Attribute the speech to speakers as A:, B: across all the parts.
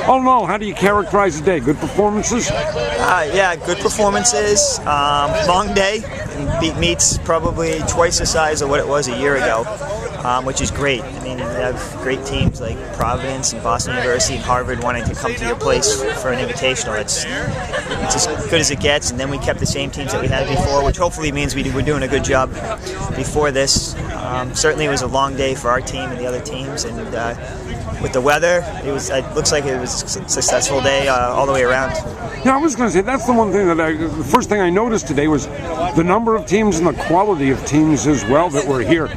A: All in all, how do you characterize the day? Good performances?
B: Yeah, good performances. Long day. Beat meets probably twice the size of what it was a year ago, which is great. I mean, you have great teams like Providence and Boston University and Harvard wanting to come to your place for an invitational. It's as good as it gets, and then we kept the same teams that we had before, which hopefully means we were doing a good job before this. Certainly it was a long day for our team and the other teams, and with the weather, it looks like it was a successful day all the way around.
A: Yeah, I was going to say, that's the one thing the first thing I noticed today was the number of teams and the quality of teams as well that were here.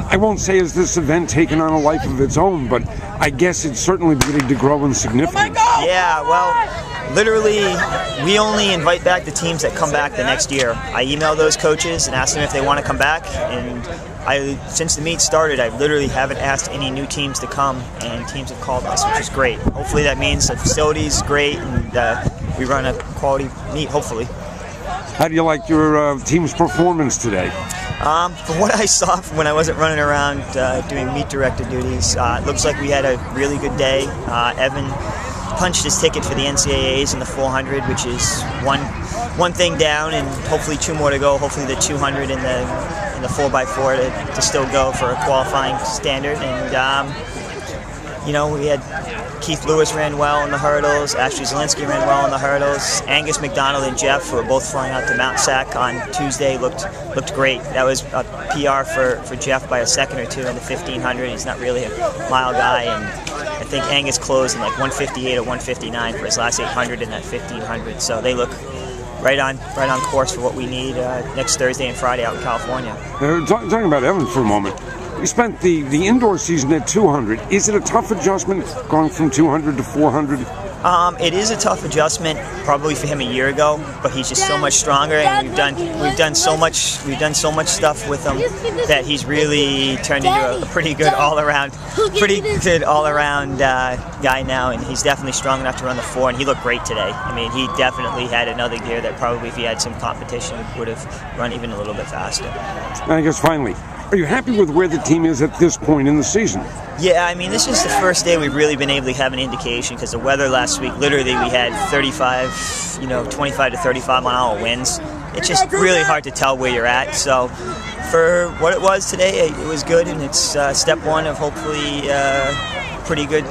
A: I won't say has this event taken on a life of its own, but I guess it's certainly beginning to grow in significance.
B: Yeah, well, literally, we only invite back the teams that come back the next year. I email those coaches and ask them if they want to come back, and since the meet started, I literally haven't asked any new teams to come, and teams have called us, which is great. Hopefully that means the facility is great, and we run a quality meet, hopefully.
A: How do you like your team's performance today?
B: From what I saw when I wasn't running around doing meet director duties, it looks like we had a really good day. Evan punched his ticket for the NCAAs in the 400, which is one thing down, and hopefully two more to go. Hopefully the 200 and the 4x4 to still go for a qualifying standard. And you know, we had Keith Lewis ran well in the hurdles, Ashley Zielinski ran well in the hurdles, Angus McDonald and Jeff, who were both flying out to Mount Sac on Tuesday, looked great. That was a PR for Jeff by a second or two in the 1500. He's not really a mile guy, and I think Angus closed in like 158 or 159 for his last 800 in that 1500. So they look right on course for what we need next Thursday and Friday out in California.
A: Talking about Evan for a moment. You spent the indoor season at 200. Is it a tough adjustment going from 200 to 400?
B: It is a tough adjustment, probably for him a year ago, but he's just so much stronger, and we've done so much stuff with him that he's really turned into a pretty good all around guy now, and he's definitely strong enough to run the 4, and he looked great today. I mean, he definitely had another gear that probably, if he had some competition, would have run even a little bit faster.
A: And I guess finally, are you happy with where the team is at this point in the season?
B: Yeah, I mean, this is the first day we've really been able to have an indication, because the weather last week, literally we had 25 to 35 mile an hour winds. It's just really hard to tell where you're at. So for what it was today, it was good, and it's step one of hopefully pretty good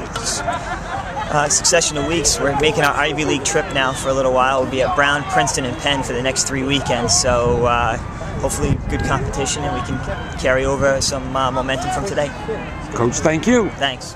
B: succession of weeks. We're making our Ivy League trip now for a little while. We'll be at Brown, Princeton, and Penn for the next 3 weekends. So hopefully good competition, and we can carry over some momentum from today.
A: Coach, thank you.
B: Thanks.